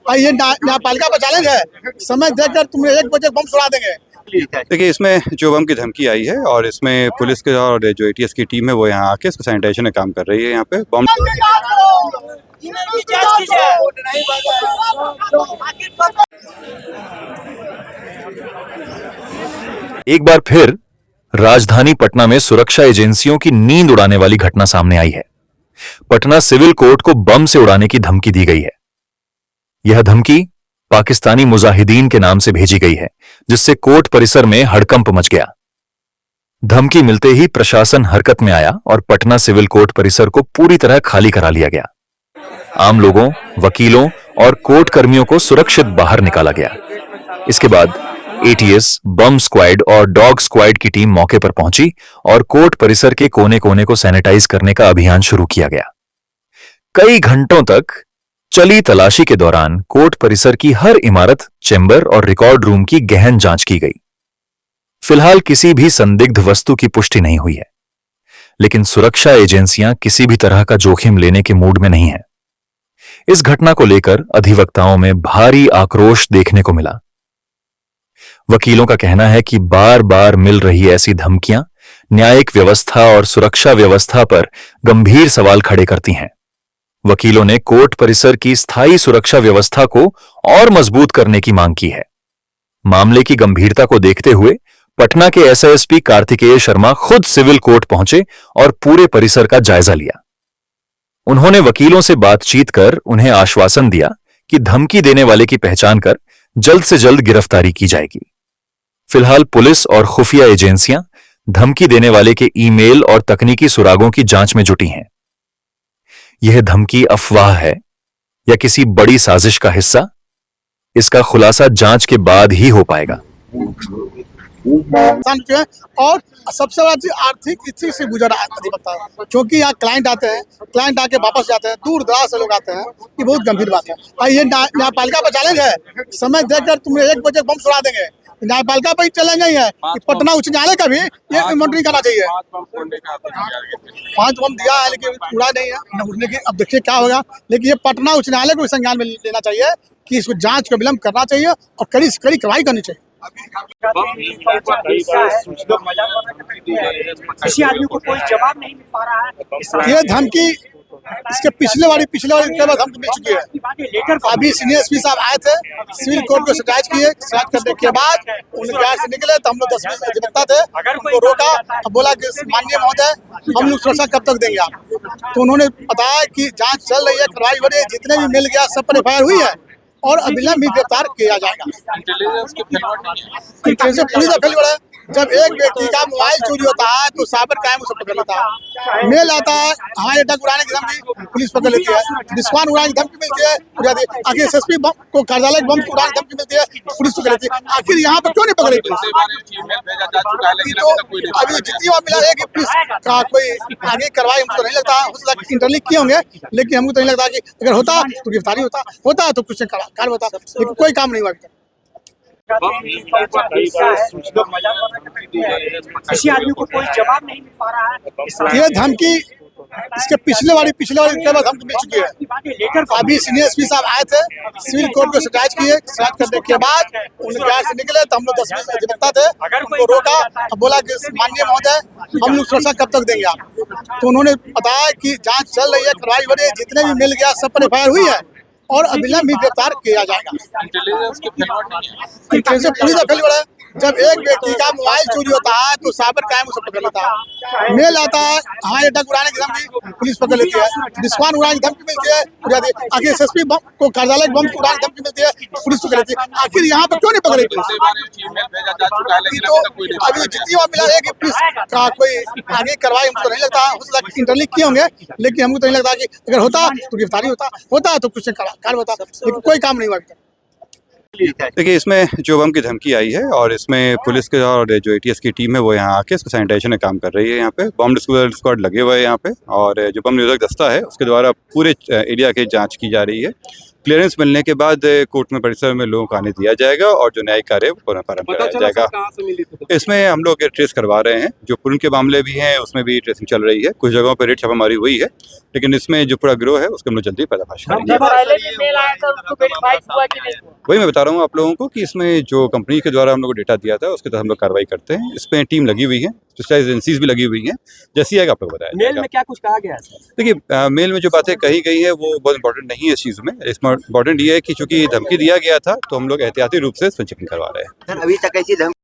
भाई ये न्यायपालिका पर चैलेंज है। समय देखकर तुम्हें 1 बजे बम सुना देंगे। देखिए, इसमें जो बम की धमकी आई है और इसमें पुलिस के और जो एटीएस की टीम है वो यहाँ आके इसको सैनिटाइजेशन का काम कर रही है। यहाँ पे बम एक बार फिर राजधानी पटना में सुरक्षा एजेंसियों की नींद उड़ाने वाली घटना सामने आई है। पटना सिविल कोर्ट को बम से उड़ाने की धमकी दी गई है। यह धमकी पाकिस्तानी मुजाहिदीन के नाम से भेजी गई है, जिससे कोर्ट परिसर में हड़कंप मच गया। धमकी मिलते ही प्रशासन हरकत में आया और पटना सिविल कोर्ट परिसर को पूरी तरह खाली करा लिया गया। आम लोगों, वकीलों और कोर्ट कर्मियों को सुरक्षित बाहर निकाला गया। इसके बाद एटीएस, बम स्क्वाड और डॉग स्क्वाड की टीम मौके पर पहुंची और कोर्ट परिसर के कोने कोने को सैनिटाइज करने का अभियान शुरू किया गया। कई घंटों तक चली तलाशी के दौरान कोर्ट परिसर की हर इमारत, चेंबर और रिकॉर्ड रूम की गहन जांच की गई। फिलहाल किसी भी संदिग्ध वस्तु की पुष्टि नहीं हुई है, लेकिन सुरक्षा एजेंसियां किसी भी तरह का जोखिम लेने के मूड में नहीं है। इस घटना को लेकर अधिवक्ताओं में भारी आक्रोश देखने को मिला। वकीलों का कहना है कि बार बार मिल रही ऐसी धमकियां न्यायिक व्यवस्था और सुरक्षा व्यवस्था पर गंभीर सवाल खड़े करती हैं। वकीलों ने कोर्ट परिसर की स्थायी सुरक्षा व्यवस्था को और मजबूत करने की मांग की है। मामले की गंभीरता को देखते हुए पटना के एसएसपी कार्तिकेय शर्मा खुद सिविल कोर्ट पहुंचे और पूरे परिसर का जायजा लिया। उन्होंने वकीलों से बातचीत कर उन्हें आश्वासन दिया कि धमकी देने वाले की पहचान कर जल्द से जल्द गिरफ्तारी की जाएगी। फिलहाल पुलिस और खुफिया एजेंसियां धमकी देने वाले के ईमेल और तकनीकी सुरागों की जांच में जुटी हैं। यह धमकी अफवाह है या किसी बड़ी साजिश का हिस्सा, इसका खुलासा जांच के बाद ही हो पाएगा। और सबसे बड़ा चीज आर्थिक स्थिति से गुजर अधिवक्ता है, क्योंकि यहाँ क्लाइंट आते हैं, क्लाइंट आके वापस जाते हैं, दूर दराज से लोग आते हैं। ये बहुत गंभीर बात है। और ये न्यायपालिका पर चैलेंज है। समय देखकर तुम्हें 1 बजे बम सुना देंगे। न्यायपालिका पर ही चैलेंज नहीं है कि पटना उच्च न्यायालय का भी ये मॉनिटरिंग करना चाहिए। 5 बम दिया है लेकिन उड़ा नहीं है, न उड़ने की। अब देखिए क्या होगा, लेकिन ये पटना उच्च न्यायालय को संज्ञान में लेना चाहिए कि इसको जांच को विलंब करना चाहिए और कड़ी से कड़ी कार्रवाई करनी चाहिए। किसी आदमी को कोई जवाब नहीं मिल पा रहा है। ये धमकी इसके पिछले वाली के बाद हमको मिल चुकी है। अभी सीनियर एसपी साहब आए थे, सिविल कोर्ट को सैनिटाइज किए। सैनिटाइज करने के बाद उन गैर से निकले तो हम लोग 10-20 अधिवक्ता थे, उनको रोका। अब बोला कि माननीय महोदय, हम लोग सुरक्षा कब तक देंगे आप? तो उन्होंने बताया कि जांच चल रही है, कार्रवाई हो रही है, जितने भी मिल गया सब पर एफआईआर हुई है और अविलंब भी गिरफ्तार किया जाएगा। इंटेलिजेंस पूरी तरह फेल है। जब एक व्यक्ति का मोबाइल चोरी होता है तो साइबर क्राइम उसे पकड़ लेता है। मेल आता है, हवाई अड्डा उड़ाने की धमकी पुलिस पकड़ लेती है। विस्फोट उड़ाने की धमकी मिलती है, उड़ा दी। आखिर एसएसपी को कार्यालय बम उड़ाने की धमकी मिलती है, पुलिस पकड़ लेती है। आखिर यहाँ पर क्यों नहीं पकड़ी पुलिस? तो अभी जितनी बार मिला है कि पुलिस का कोई आगे कार्रवाई हमको नहीं लगता। हो सकता है इंटरलिंक किए होंगे, लेकिन हमको तो नहीं लगता कि अगर होता तो गिरफ्तारी होता तो कुछ कार्य होता, लेकिन कोई काम नहीं हुआ अभी तक। किसी आदमी को कोई जवाब नहीं मिल पा रहा है। ये धमकी इसके पिछले वाली के बाद हमको मिल चुकी है। अभी सीनियर एसपी साहब आए थे, सिविल कोर्ट को सैनिटाइज किए। सैनिटाइज करने के बाद उन गैर से निकले तो हम लोग 10-20 अधिवक्ता थे, उनको रोका। अब बोला कि माननीय महोदय, हम लोग सुरक्षा कब तक देंगे आप? तो उन्होंने बताया कि जांच चल रही है, कार्रवाई हो रही है, जितने भी मिल गया सब पर एफआईआर हुई है और अविलंब भी गिरफ्तार किया जाएगा। इंटेलिजेंस पूरी तरह फेल है। जब एक व्यक्ति का मोबाइल चोरी होता है तो साइबर क्राइम उसे पकड़ लेता है। मेल आता है, हवाई अड्डा उड़ाने की धमकी पुलिस पकड़ लेती है। विस्फोट उड़ाने की धमकी मिलती है, उड़ा दी। आखिर एसएसपी को कार्यालय बम उड़ाने की धमकी मिलती है, पुलिस पकड़ लेती है। आखिर यहाँ पर क्यों नहीं पकड़ी पुलिस? तो अभी जितनी बार मिला है कि पुलिस का कोई आगे कार्रवाई हमको नहीं लगता। हो सकता है इंटरलिंक किए होंगे, लेकिन हमको तो नहीं लगता कि अगर होता तो गिरफ्तारी होता तो कुछ कार्य होता, लेकिन कोई काम नहीं हुआ अभी तक। देखिए, इसमें जो बम की धमकी आई है और इसमें पुलिस के और जो एटीएस की टीम है वो यहाँ आके इसको सैनिटाइजेशन का काम कर रही है। यहाँ पे बम स्क्वाड लगे हुए हैं यहाँ पे, और जो बम निरोधक दस्ता है उसके द्वारा पूरे एरिया की जांच की जा रही है। क्लियरेंस मिलने के बाद कोर्ट में परिसर में लोगों को आने दिया जाएगा और जो न्यायिक कार्य है वो पुनः प्रारंभ कराया जाएगा। इसमें हम लोग ट्रेस करवा रहे हैं, जो पूर्ण के मामले भी हैं उसमें भी ट्रेसिंग चल रही है, कुछ जगहों पर रेड छापामारी हुई है, लेकिन इसमें जो पूरा गिरोह है उसके हम लोग जल्दी पर्दाफाश करेंगे। वही मैं बता रहा हूँ आप लोगों को कि इसमें जो कंपनी के द्वारा हम लोग को डेटा दिया था उसके तहत हम लोग कार्रवाई करते हैं। इसमें टीम लगी हुई है, स्पेशलाइज्ड एजेंसीज भी लगी हुई हैं, जैसी आएगा आप लोग बताया मेल में क्या कुछ कहा गया है? देखिए मेल में जो बातें कही गई है वो बहुत इंपॉर्टेंट नहीं है इस चीज़ में। इसमें इंपॉर्टेंट ये है कि चूंकि धमकी दिया गया था तो हम लोग एहतियाती रूप से इसमें चेकिंग करवा रहे हैं। सर अभी तक ऐसी